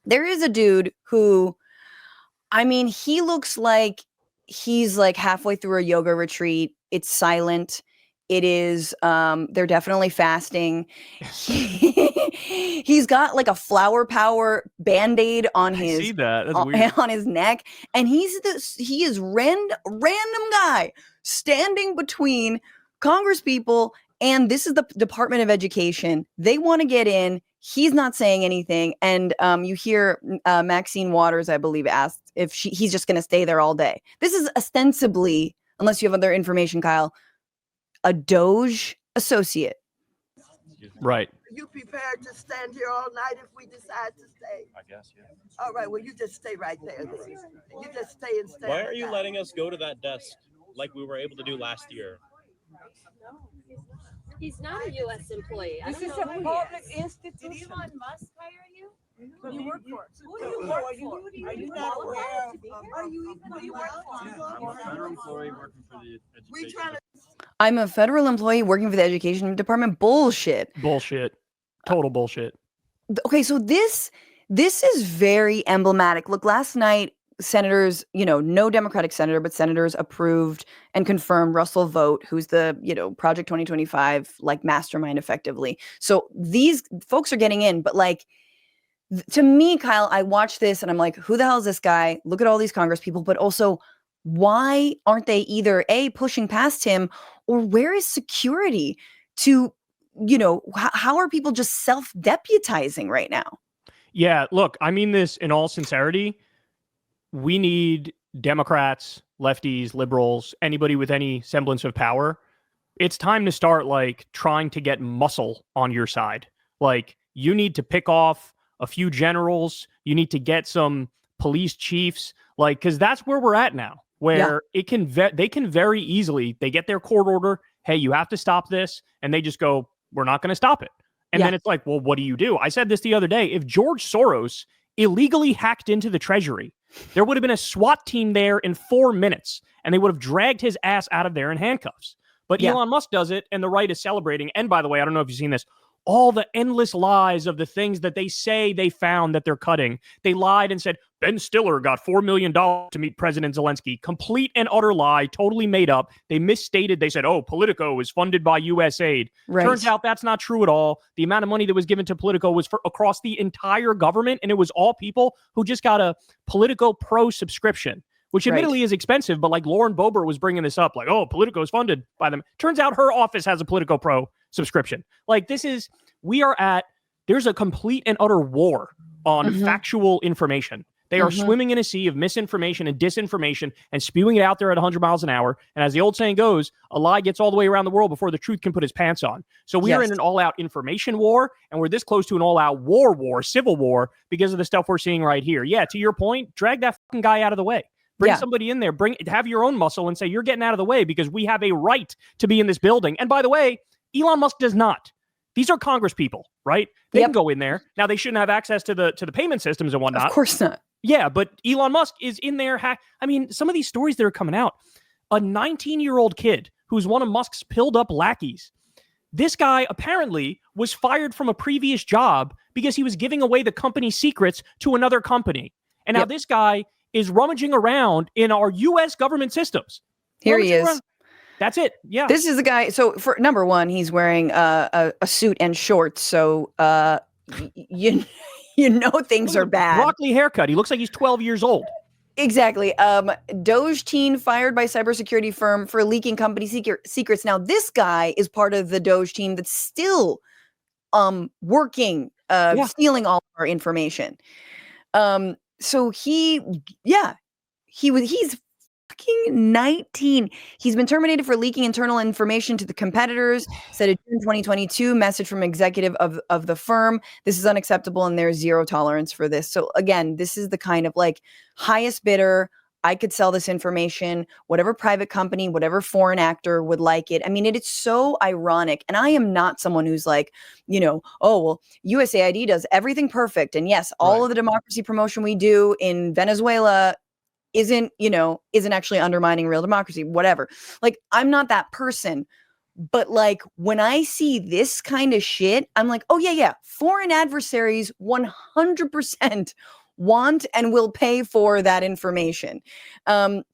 There is a dude who, I mean, he looks like he's like halfway through a yoga retreat. It's silent. It is, they're definitely fasting. He's got like a flower power Band-Aid on I see his that. That's weird. on his neck. And he is random guy standing between Congress people, and this is the Department of Education. They want to get in. He's not saying anything. And you hear Maxine Waters, I believe, asked if he's just going to stay there all day. This is ostensibly, unless you have other information, Kyle, a Doge associate. Right. Are you prepared to stand here all night if we decide to stay? I guess, yeah. All right, well, you just stay right there. Then. You just stay and stand. Why are you letting us go to that desk like we were able to do last year? He's not a U.S. employee. This is a public institution. Did Elon Musk hire you? Who do you work for? Who do you work for? Are you not aware of? Are you even? Who do you work for? I'm a federal employee working for the education. I'm a federal employee working for the education department. Bullshit. Total bullshit. Okay, so this is very emblematic. Look, last night, senators, no Democratic senator, but senators approved and confirmed Russell Vogt, who's the, Project 2025, like, mastermind effectively. So these folks are getting in, but like, to me, Kyle, I watch this and I'm like, who the hell is this guy? Look at all these Congress people, but also, why aren't they either A, pushing past him, or where is security to, how are people just self-deputizing right now? Yeah, look, I mean this in all sincerity. We need Democrats, lefties, liberals, anybody with any semblance of power. It's time to start like trying to get muscle on your side. Like, you need to pick off a few generals. You need to get some police chiefs, like, because that's where we're at now, where they can very easily, they get their court order. Hey, you have to stop this. And they just go, we're not going to stop it. And then it's like, well, what do you do? I said this the other day. If George Soros illegally hacked into the Treasury, there would have been a SWAT team there in 4 minutes, and they would have dragged his ass out of there in handcuffs. But Elon Musk does it, and the right is celebrating. And by the way, I don't know if you've seen this, all the endless lies of the things that they say they found that they're cutting. They lied and said, Ben Stiller got $4 million to meet President Zelensky. Complete and utter lie, totally made up. They misstated. They said, Politico is funded by USAID. Right. Turns out that's not true at all. The amount of money that was given to Politico was for across the entire government, and it was all people who just got a Politico Pro subscription, which admittedly is expensive, but like Lauren Boebert was bringing this up, like, Politico is funded by them. Turns out her office has a Politico Pro subscription. Like, there's a complete and utter war on factual information. They are swimming in a sea of misinformation and disinformation and spewing it out there at 100 miles an hour. And as the old saying goes, a lie gets all the way around the world before the truth can put his pants on. So we are in an all-out information war, and we're this close to an all-out civil war, because of the stuff we're seeing right here. Yeah, to your point, drag that fucking guy out of the way. Bring somebody in there. Have your own muscle and say, you're getting out of the way because we have a right to be in this building. And by the way, Elon Musk does not. These are Congress people, right? They can go in there. Now, they shouldn't have access to the payment systems and whatnot. Of course not. Yeah, but Elon Musk is in there. I mean, some of these stories that are coming out, a 19-year-old kid who's one of Musk's pilled up lackeys. This guy apparently was fired from a previous job because he was giving away the company's secrets to another company. And now this guy is rummaging around in our U.S. government systems. Here he is. That's it. Yeah. This is the guy. So for number one, he's wearing a suit and shorts. So you know things are bad. Broccoli haircut. He looks like he's 12 years old. Exactly. Doge teen fired by cybersecurity firm for leaking company secrets. Now, this guy is part of the Doge team that's still working, stealing all our information. So he's fucking 19. He's been terminated for leaking internal information to the competitors, said a June 2022 message from executive of the firm. This is unacceptable and there's zero tolerance for this. So again, this is the kind of like highest bidder. I could sell this information, whatever private company, whatever foreign actor would like it. I mean, it is so ironic. And I am not someone who's like, USAID does everything perfect. And yes, all of the democracy promotion we do in Venezuela isn't actually undermining real democracy, whatever. Like, I'm not that person, But like when I see this kind of shit, I'm like, oh yeah. Foreign adversaries 100% want and will pay for that information. And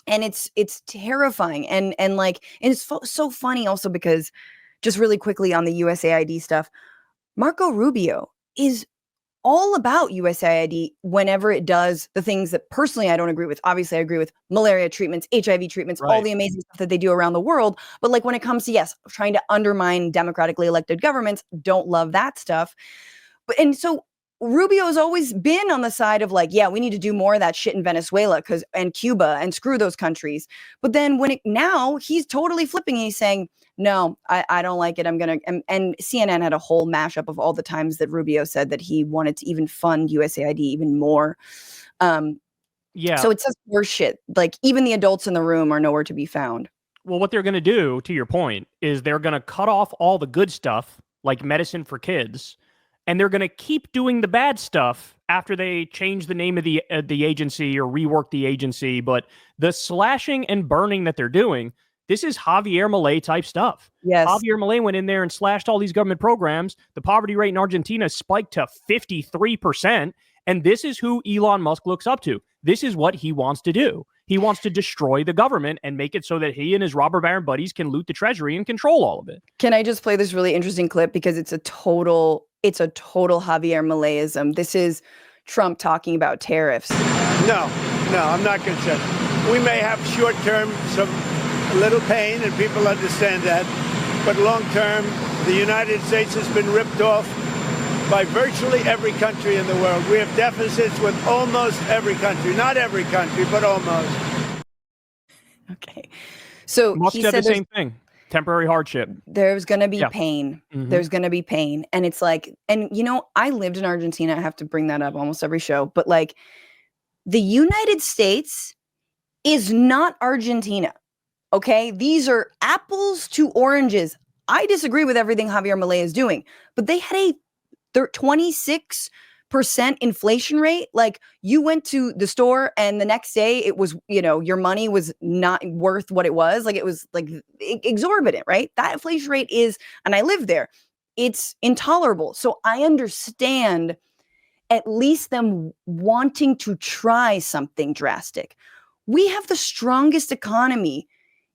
it's terrifying. And it's so funny also because just really quickly on the USAID stuff, Marco Rubio is all about USAID whenever it does the things that personally I don't agree with. Obviously, I agree with malaria treatments, HIV treatments, all the amazing stuff that they do around the world. But like when it comes to, yes, trying to undermine democratically elected governments, don't love that stuff. And so Rubio's always been on the side of like, yeah, we need to do more of that shit in Venezuela and Cuba and screw those countries. But then now he's totally flipping and he's saying, no, I don't like it. I'm going to, and CNN had a whole mashup of all the times that Rubio said that he wanted to even fund USAID even more. Yeah. So it's just worse shit. Like even the adults in the room are nowhere to be found. Well, what they're going to do, to your point, is they're going to cut off all the good stuff, like medicine for kids, and they're going to keep doing the bad stuff after they change the name of the agency or rework the agency. But the slashing and burning that they're doing, this is Javier Milei type stuff. Yes. Javier Milei went in there and slashed all these government programs. The poverty rate in Argentina spiked to 53%. And this is who Elon Musk looks up to. This is what he wants to do. He wants to destroy the government and make it so that he and his robber baron buddies can loot the treasury and control all of it. Can I just play this really interesting clip because it's a total Javier Mileiism. This is Trump talking about tariffs. No, I'm not concerned. We may have short-term a little pain, and people understand that. But long-term, the United States has been ripped off by virtually every country in the world. We have deficits with almost every country. Not every country, but almost. Okay. So Musk he said said the same thing. Temporary hardship. There's going to be pain. Mm-hmm. There's going to be pain. And it's like, and you know, I lived in Argentina. I have to bring that up almost every show. But like, the United States is not Argentina. Okay? These are apples to oranges. I disagree with everything Javier Milei is doing, but they had a 26% inflation rate. Like you went to the store and the next day it was, your money was not worth what it was. Like it was like exorbitant, right? That inflation rate is, and I live there, it's intolerable. So I understand at least them wanting to try something drastic. We have the strongest economy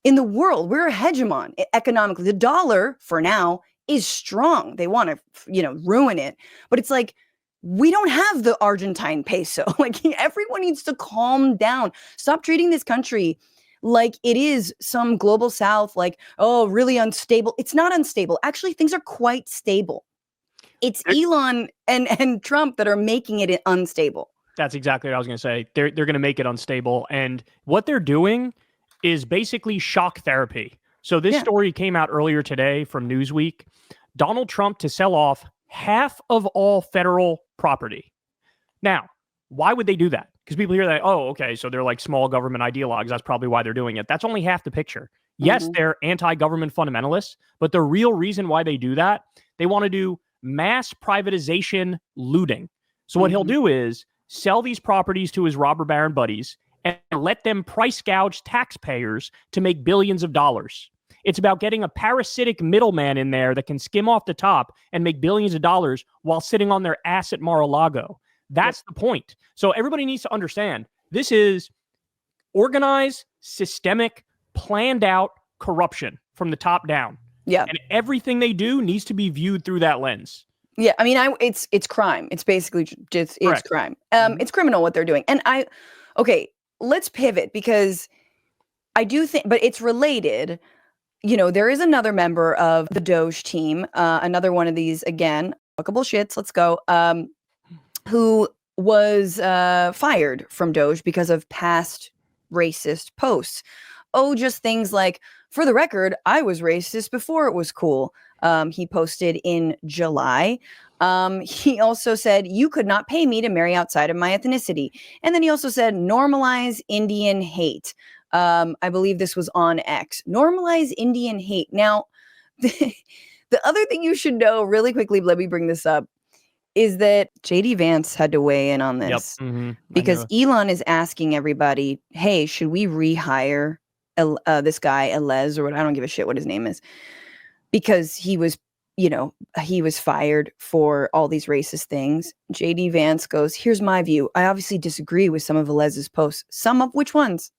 in the world. We're a hegemon economically. The dollar for now is strong. They want to, ruin it. But it's like, we don't have the Argentine peso. Like everyone needs to calm down. Stop treating this country like it is some global south, like, oh, really unstable. It's not unstable. Actually, things are quite stable. It's Elon and Trump that are making it unstable. That's exactly what I was going to say. They're going to make it unstable. And what they're doing is basically shock therapy. So this story came out earlier today from Newsweek. Donald Trump to sell off half of all federal property. Now, why would they do that? Because people hear that, oh, okay, so they're like small government ideologues. That's probably why they're doing it. That's only half the picture. Yes, they're anti-government fundamentalists, but the real reason why they do that, they want to do mass privatization looting. So what he'll do is sell these properties to his robber baron buddies and let them price gouge taxpayers to make billions of dollars. It's about getting a parasitic middleman in there that can skim off the top and make billions of dollars while sitting on their ass at Mar-a-Lago. That's the point. So everybody needs to understand this is organized, systemic, planned out corruption from the top down. Yeah. And everything they do needs to be viewed through that lens. Yeah. I mean, it's crime. It's basically just, it's crime. It's criminal what they're doing. And okay, let's pivot because I do think, but it's related. There is another member of the Doge team, another one of these, again, fuckable shits, let's go, who was fired from Doge because of past racist posts. Oh, just things like, for the record, I was racist before it was cool. He posted in July. He also said, you could not pay me to marry outside of my ethnicity. And then he also said, normalize Indian hate. I believe this was on X. Normalize Indian hate. Now, the other thing you should know really quickly, let me bring this up, is that JD Vance had to weigh in on this because Elon is asking everybody, hey, should we rehire this guy Elez, or what, I don't give a shit what his name is, because he was, he was fired for all these racist things. JD Vance goes, here's my view. I obviously disagree with some of Elez's posts. Some of which ones?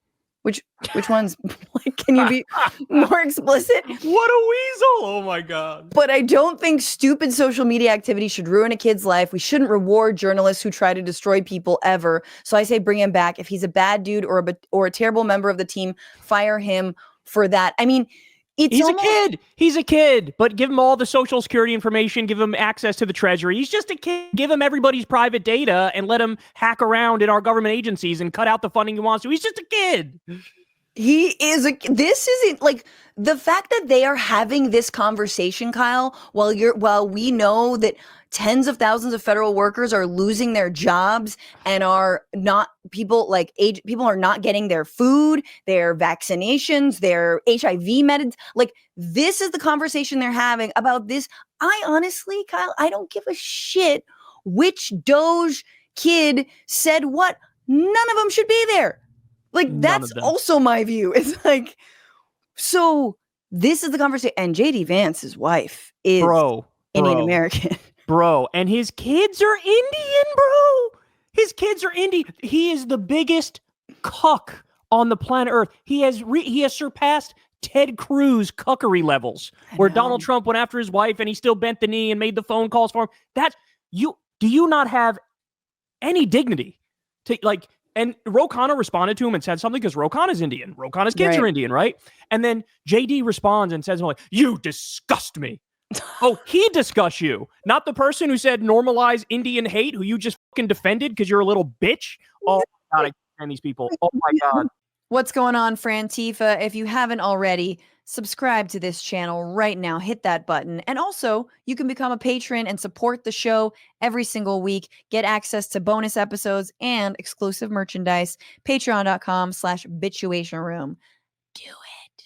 Which ones? Like, can you be more explicit? What a weasel! Oh my god. But I don't think stupid social media activity should ruin a kid's life. We shouldn't reward journalists who try to destroy people ever. So I say bring him back. If he's a bad dude or a terrible member of the team, fire him for that. I mean, he's a kid. He's a kid, but give him all the social security information, give him access to the treasury. He's just a kid. Give him everybody's private data and let him hack around in our government agencies and cut out the funding he wants to. He's just a kid. This isn't like the fact that they are having this conversation, Kyle, while we know that tens of thousands of federal workers are losing their jobs and people are not getting their food, their vaccinations, their HIV meds. Like, this is the conversation they're having about this. I honestly, Kyle, I don't give a shit which Doge kid said what. None of them should be there. Like, that's also my view. It's like, so this is the conversation. And JD Vance's wife is Indian American. Bro, and his kids are Indian, bro. His kids are Indian. He is the biggest cuck on the planet Earth. He has surpassed Ted Cruz cuckery levels, where Donald Trump went after his wife and he still bent the knee and made the phone calls for him. Do you not have any dignity to, like? And Ro Khanna responded to him and said something, because Ro Khanna's Indian. Ro Khanna's kids are Indian, right? And then JD responds and says, like, you disgust me. Oh, he disgusts you, not the person who said normalize Indian hate, who you just fucking defended because you're a little bitch. Oh my god, I can't stand these people. Oh my god. What's going on, Frantifa? If you haven't already, subscribe to this channel right now. Hit that button. And also, you can become a patron and support the show every single week. Get access to bonus episodes and exclusive merchandise. Patreon.com/Bitchuation Room. Do it.